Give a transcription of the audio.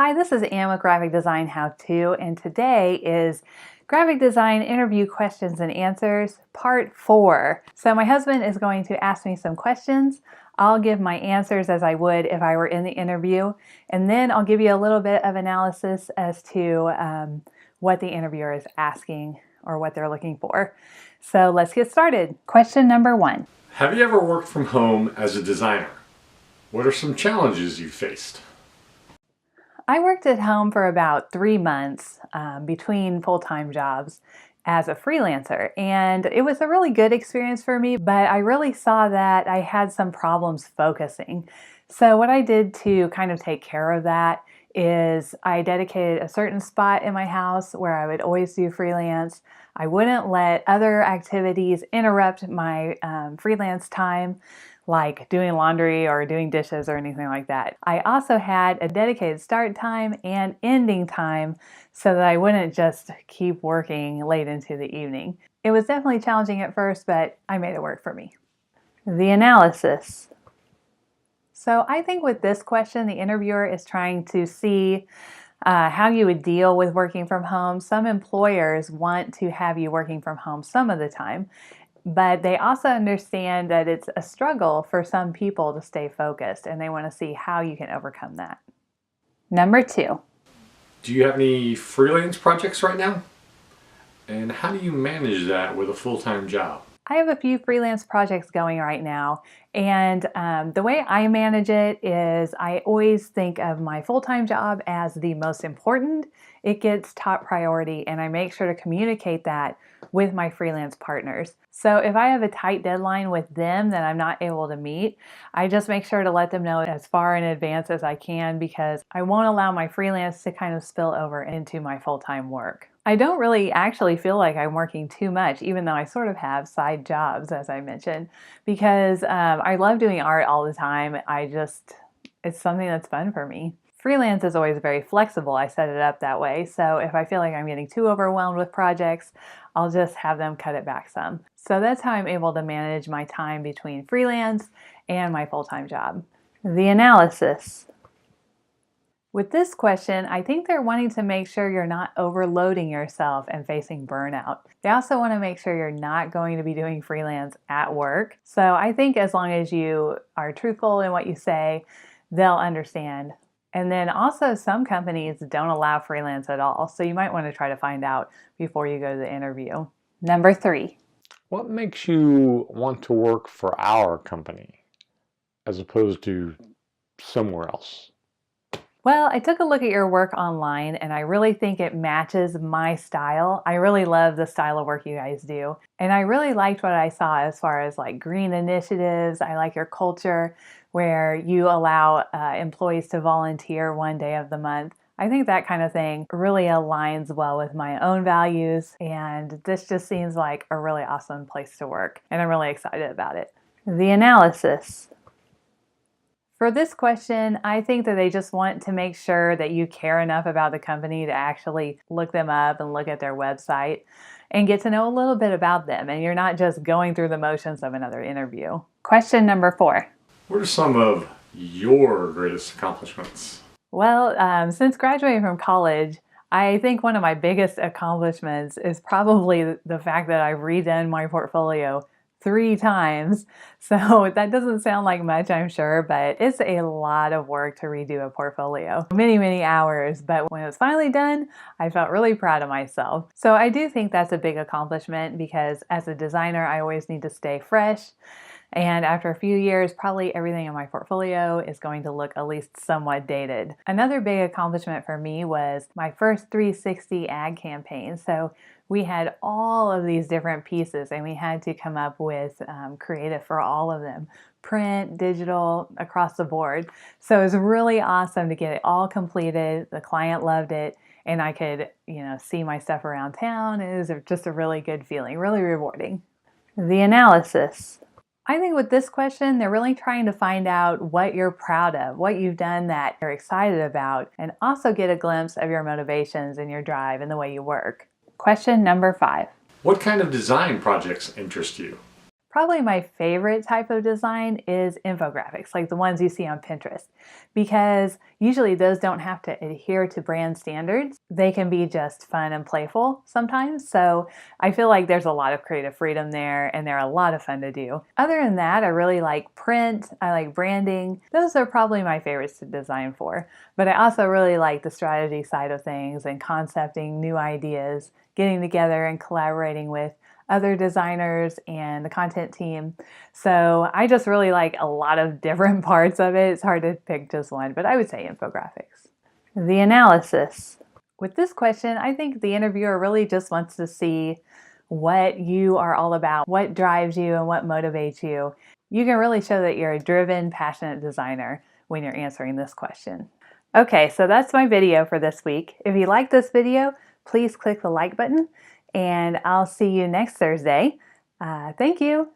Hi, this is Ann with Graphic Design How To, and today is Graphic Design Interview Questions and Answers, Part 4. So my husband is going to ask me some questions. I'll give my answers as I would if I were in the interview, and then I'll give you a little bit of analysis as to what the interviewer is asking or what they're looking for. So let's get started. Question number 1. Have you ever worked from home as a designer? What are some challenges you faced? I worked at home for about 3 months between full-time jobs as a freelancer, and it was a really good experience for me, but I really saw that I had some problems focusing. So what I did to kind of take care of that is I dedicated a certain spot in my house where I would always do freelance. I wouldn't let other activities interrupt my freelance time, like doing laundry or doing dishes or anything like that. I also had a dedicated start time and ending time so that I wouldn't just keep working late into the evening. It was definitely challenging at first, but I made it work for me. The analysis. So I think with this question, the interviewer is trying to see how you would deal with working from home. Some employers want to have you working from home some of the time, but they also understand that it's a struggle for some people to stay focused, and they want to see how you can overcome that. Number 2. Do you have any freelance projects right now? And how do you manage that with a full-time job? I have a few freelance projects going right now, and the way I manage it is I always think of my full-time job as the most important. It gets top priority, and I make sure to communicate that with my freelance partners. So if I have a tight deadline with them that I'm not able to meet, I just make sure to let them know as far in advance as I can, because I won't allow my freelance to kind of spill over into my full-time work. I don't really actually feel like I'm working too much, even though I sort of have side jobs, as I mentioned, because I love doing art all the time. It's something that's fun for me. Freelance is always very flexible. I set it up that way. So if I feel like I'm getting too overwhelmed with projects, I'll just have them cut it back some. So that's how I'm able to manage my time between freelance and my full-time job. The analysis. With this question, I think they're wanting to make sure you're not overloading yourself and facing burnout. They also want to make sure you're not going to be doing freelance at work. So I think as long as you are truthful in what you say, they'll understand. And then also some companies don't allow freelance at all, so you might want to try to find out before you go to the interview. Number 3. What makes you want to work for our company as opposed to somewhere else? Well, I took a look at your work online, and I really think it matches my style. I really love the style of work you guys do. And I really liked what I saw as far as like green initiatives. I like your culture where you allow employees to volunteer 1 day of the month. I think that kind of thing really aligns well with my own values, and this just seems like a really awesome place to work, and I'm really excited about it. The analysis. For this question, I think that they just want to make sure that you care enough about the company to actually look them up and look at their website and get to know a little bit about them, and you're not just going through the motions of another interview. Question number 4. What are some of your greatest accomplishments? Well, since graduating from college, I think one of my biggest accomplishments is probably the fact that I've redone my portfolio 3 times. So that doesn't sound like much, I'm sure, but it's a lot of work to redo a portfolio. Many, many hours, but when it was finally done, I felt really proud of myself. So I do think that's a big accomplishment, because as a designer, I always need to stay fresh. And after a few years, probably everything in my portfolio is going to look at least somewhat dated. Another big accomplishment for me was my first 360 ad campaign. So we had all of these different pieces, and we had to come up with creative for all of them. Print, digital, across the board. So it was really awesome to get it all completed. The client loved it, and I could, see my stuff around town. It was just a really good feeling, really rewarding. The analysis. I think with this question, they're really trying to find out what you're proud of, what you've done that you're excited about, and also get a glimpse of your motivations and your drive and the way you work. Question number 5. What kind of design projects interest you? Probably my favorite type of design is infographics, like the ones you see on Pinterest, because usually those don't have to adhere to brand standards. They can be just fun and playful sometimes. So I feel like there's a lot of creative freedom there, and they're a lot of fun to do. Other than that, I really like print, I like branding. Those are probably my favorites to design for. But I also really like the strategy side of things and concepting new ideas, getting together and collaborating with other designers and the content team. So I just really like a lot of different parts of it. It's hard to pick just one, but I would say infographics. The analysis. With this question, I think the interviewer really just wants to see what you are all about, what drives you and what motivates you. You can really show that you're a driven, passionate designer when you're answering this question. Okay, so that's my video for this week. If you like this video, please click the like button, and I'll see you next Thursday. Thank you.